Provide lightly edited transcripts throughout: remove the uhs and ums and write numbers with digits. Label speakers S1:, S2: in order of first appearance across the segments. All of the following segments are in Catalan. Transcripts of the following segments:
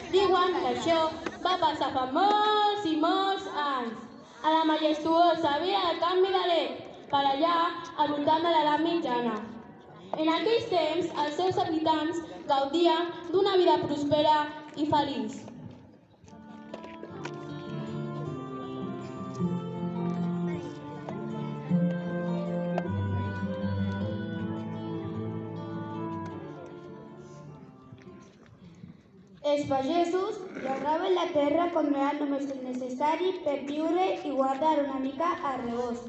S1: Diuen que això va passar fa molts i molts anys, a la majestuosa vila del Camp Milaret, per allà al voltant de l'edat mitjana. En aquells temps, els seus habitants gaudien d'una vida prospera i feliç.
S2: Els pagesos llauraven la terra com era només el necessari per viure i guardar una mica a rebost.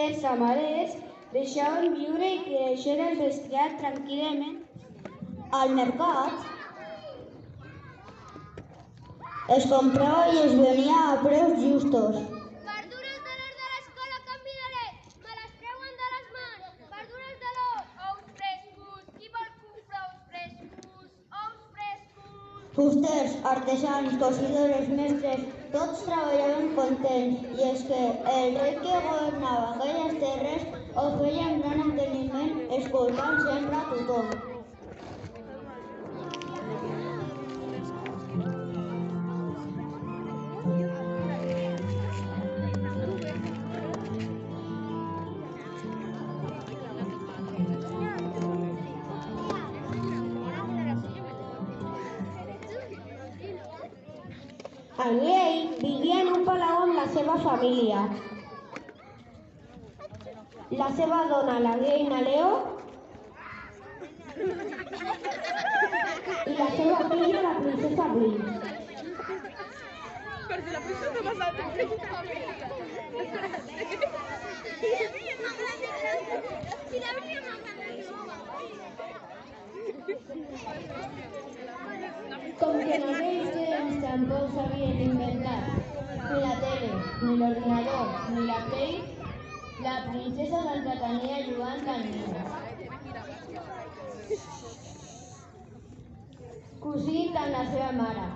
S2: Els ramaders deixaven viure i créixer el bestiar tranquil·lament. Al mercat es comprava i es venia a preus justos.
S3: Verdures de l'hort de l'escola Can Milaret, me les treuen de les mans. Verdures de l'hort, ous frescos, qui vol comprar ous frescos? Ous frescos!
S2: Fusters, artesans, cosidores, mestres, tots treballaven contents, i és que el rei que governava aquelles terres ho feia amb gran enteniment, escoltant sempre a tothom. El rei vivia en un palau amb la seva família. La seva dona, la reina Leo, i la seva filla, la princesa Blim.
S4: Perquè la princesa va
S1: Com que en aquells temps tampoc s'havien inventat ni la tele, ni l'ordinador, ni la Play, la princesa s'entretenia jugant al niu, cosint amb la seva mare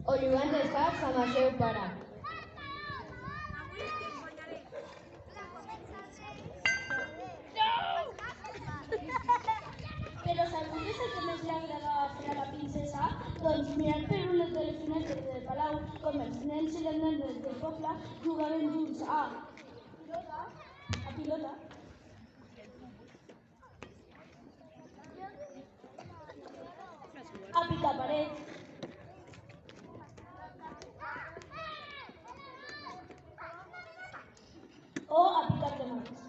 S1: o jugant d'escacs amb el seu pare. Però sabries el que més li agradava fer a la princesa? Doncs mirar per una de les finestres del palau com els nens i les nenes del poble jugaven junts a pilota, a picar paret, o a picar tomates.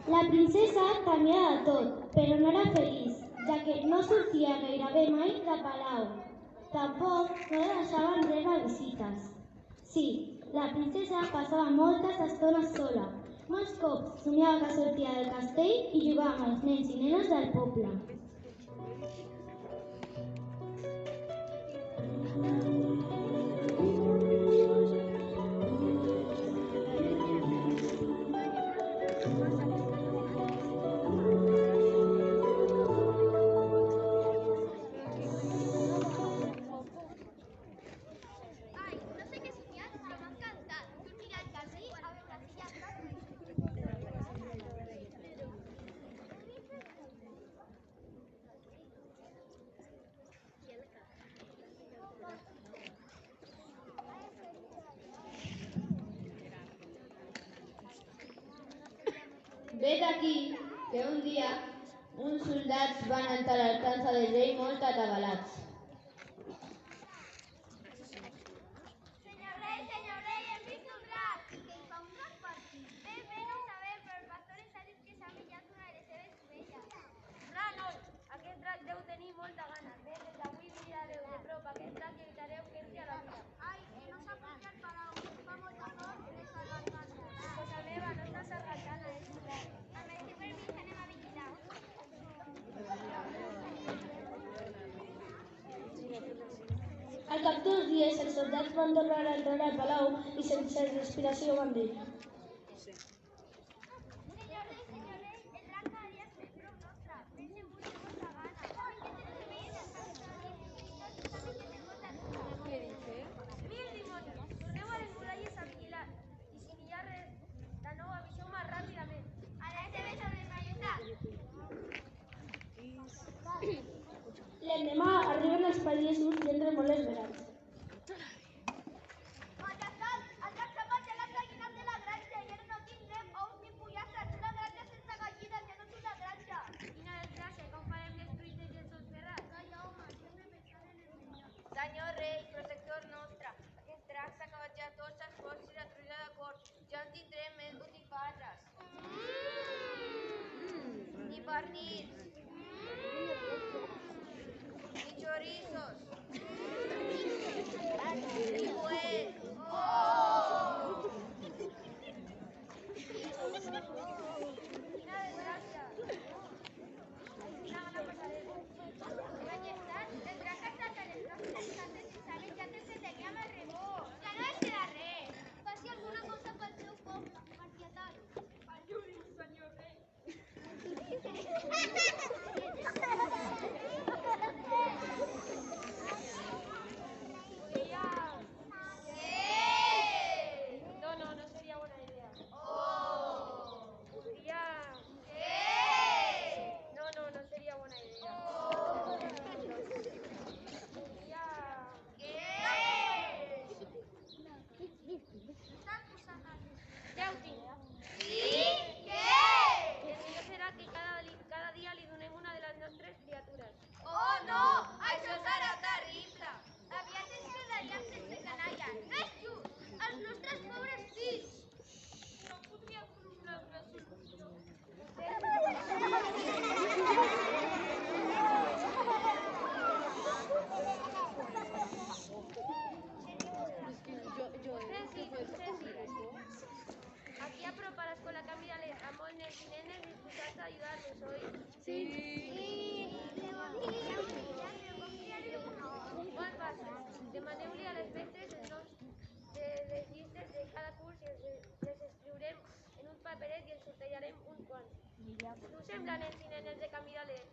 S2: La princesa tenia de tot, però no era feliç, ja que no sortia gairebé mai de palau. Tampoc no la deixaven rebre visites. Sí, la princesa passava moltes estones sola. Molts cops somiava que sortia del castell i jugava amb els nens i nenes del poble.
S1: Vet aquí que un dia uns soldats van entrar a l'alcança del rei molt atabalats.
S3: Senyor rei, hem vist un drac! I què hi fa un drac per
S1: cap dels dies els soldats van tornar a entrar al palau i sense respiració van dir:
S3: Senyor rei, el drac cada dia és més prou nostre. Ben segur de vostra gana. Saben que tenim veïns en casa i tots saben que tenim molta ajuda.
S4: Què dice?
S3: Mil dimonis! Torneu a les muralles a vigilar. I si n'hi ha res de nou, aviseu-me ràpidament. A les seves ordres, majestat.
S1: l'endemà arriben els pagesos i entren molt esverats.
S3: Majestat, el drac s'ha passegat gallinat de la granja i ara no tindrem ous ni pollastres. Una granja sense gallines ja no és una granja. Quina desgràcia, com farem les fruites i els ous ferrats? Calla, home, sempre pensant en el millor. Senyor rei, protector nostre, aquest drac s'ha acabat ja tots els porcs i la truita de porc. Ja no tindrem més botifarres. Ni pernils. Ni chorizos. Ni buey. Quina desgràcia. Quina gana passarem. Majestat, el drac ha estat a les nostres cases i s'ha menjat el que teníem al rebot. Ja no ens queda res. Faci alguna cosa pel seu poble, marquietat. Ayudi'm, senyor rei. No sería buena idea. No sería buena idea. Ja ho tinc. Sí? Què? El millor serà que cada dia li donem una de les nostres criatures. Oh, no! Això serà terrible! Aviat ens quedaríem sense canalla. No és just! Els nostres pobres fills! No podria formular una solució. Aquí a prop a l'escola Can Vidalet, amb molts nens i nenes disposats a ajudar-los, oi? Sí! Molt fàcil. Demaneu-li a les mestres els noms de les llistes de cada curs i les escriurem en un paperet i els sortejarem uns quants. Què us sembla, nens i nenes de Can Vidalet?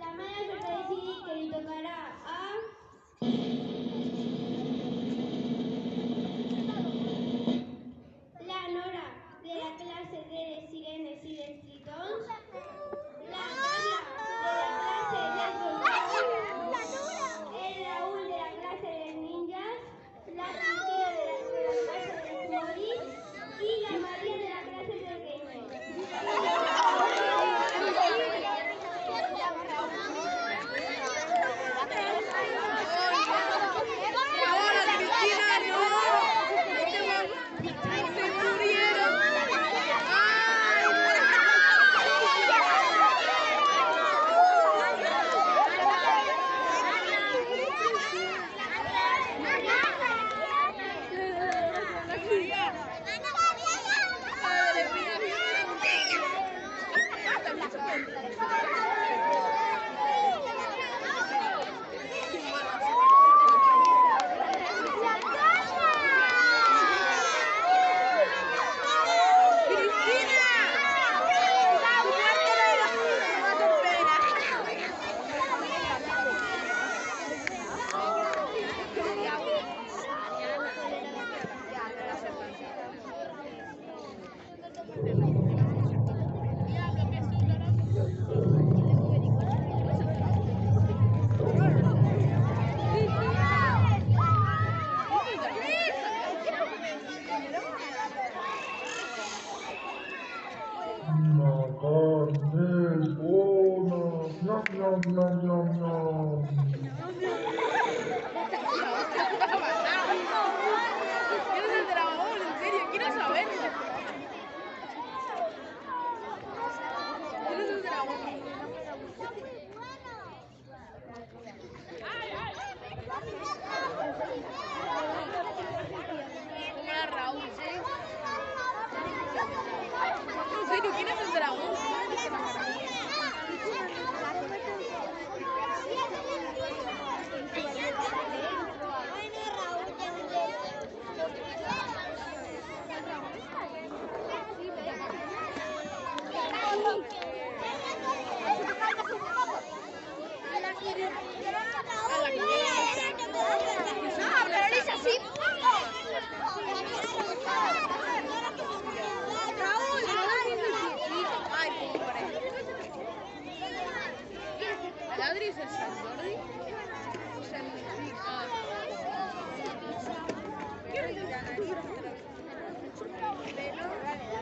S1: La mare va decidir que li tocarà a la Nora de la classe de les sirenes i dels tritons, la Carla de la classe dels dolçons, el Raül de la classe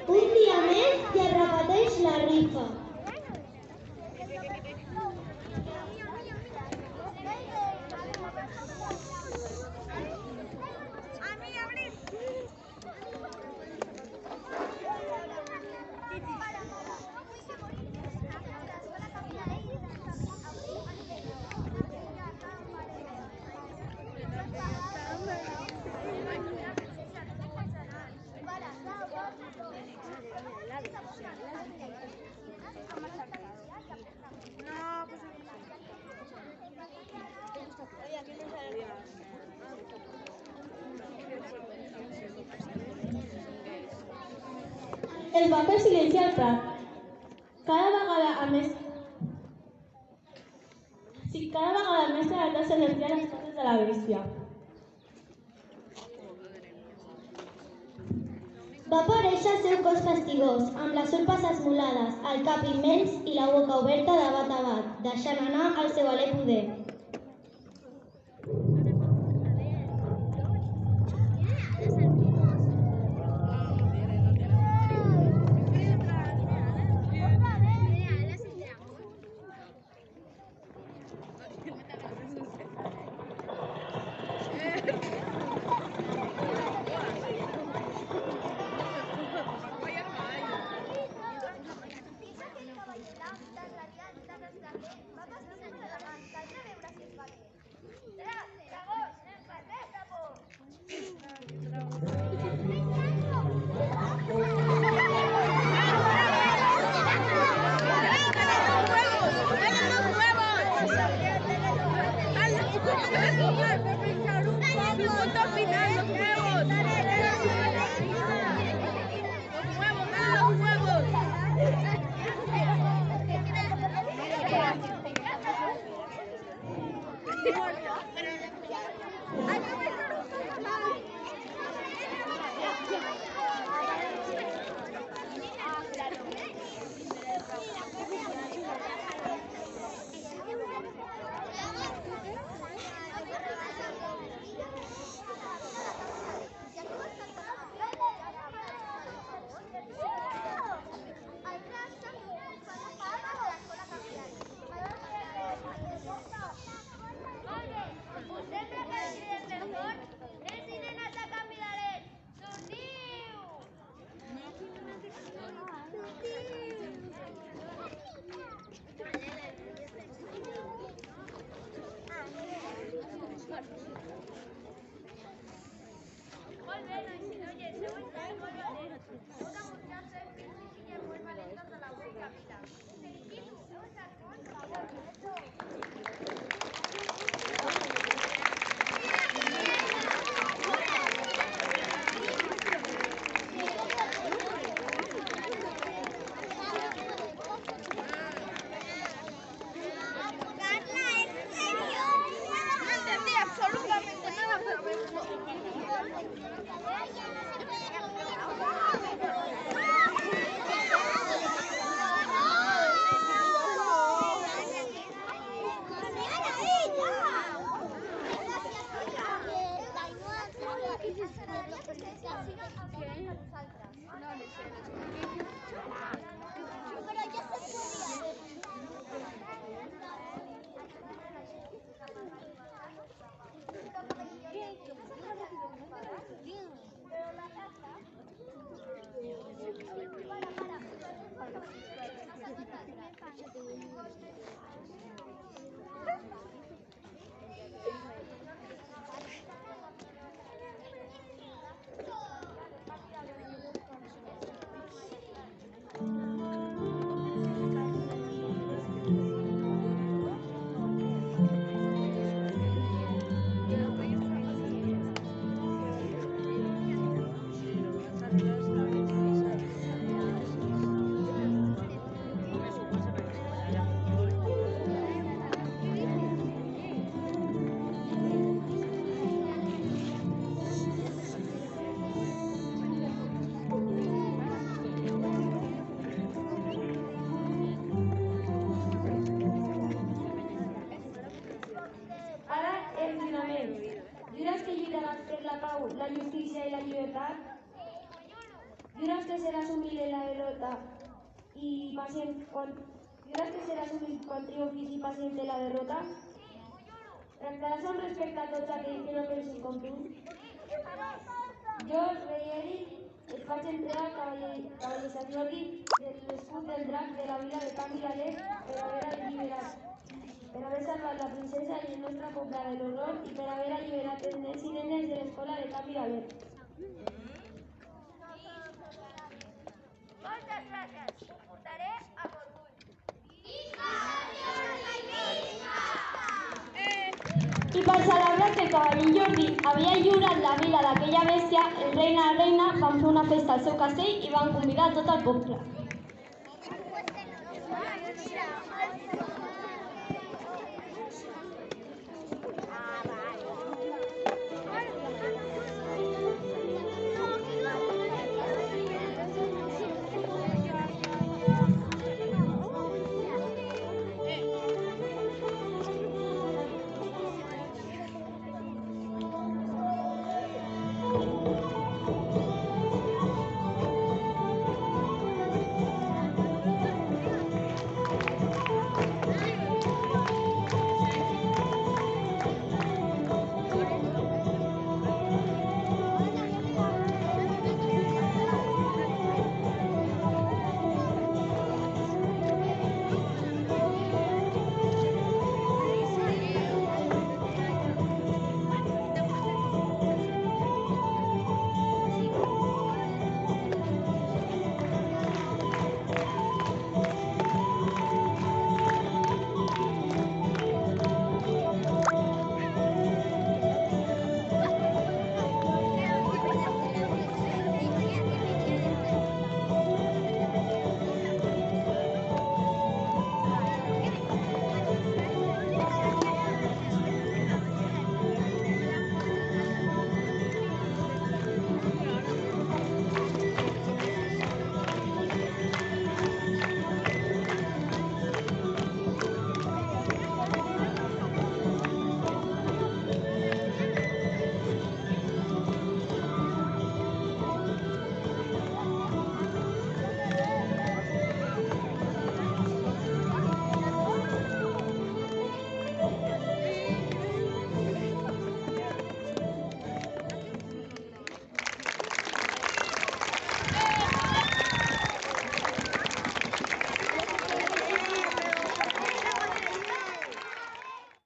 S2: Un dia més i es repeteix la rifa.
S1: Es va fer silenci al prat. Cada vegada més tarda se sentia les coses de la bèstia.
S2: Va aparèixer el seu cos fastigós, amb les urpes esmolades, el cap immens i la boca oberta de bat a bat, deixant anar el seu alè poder.
S1: Jures que lluitaràs per la pau, la justícia i la llibertat? Jures que seràs humil en la derrota i pacient jures que seràs humil quan triomfis i pacient en la derrota? Tractaràs amb respecte a tots aquells que no pensin com tu? Jo, rei Eric, et faig entregar cavaller Sant Jordi de l'escut del drac de la vila de Can Vilaller per haver alliberat, per haver salvat la princesa i el nostre poble de l'horror i per haver alliberat els nens i nenes de l'escola de Can Vilaller.
S3: Moltes gràcies, ho portaré amb orgull.
S1: I per celebrar que el cavaller Jordi havia lliurat la vila d'aquella bèstia, el rei i la reina van fer una festa al seu castell i van convidar tot el poble.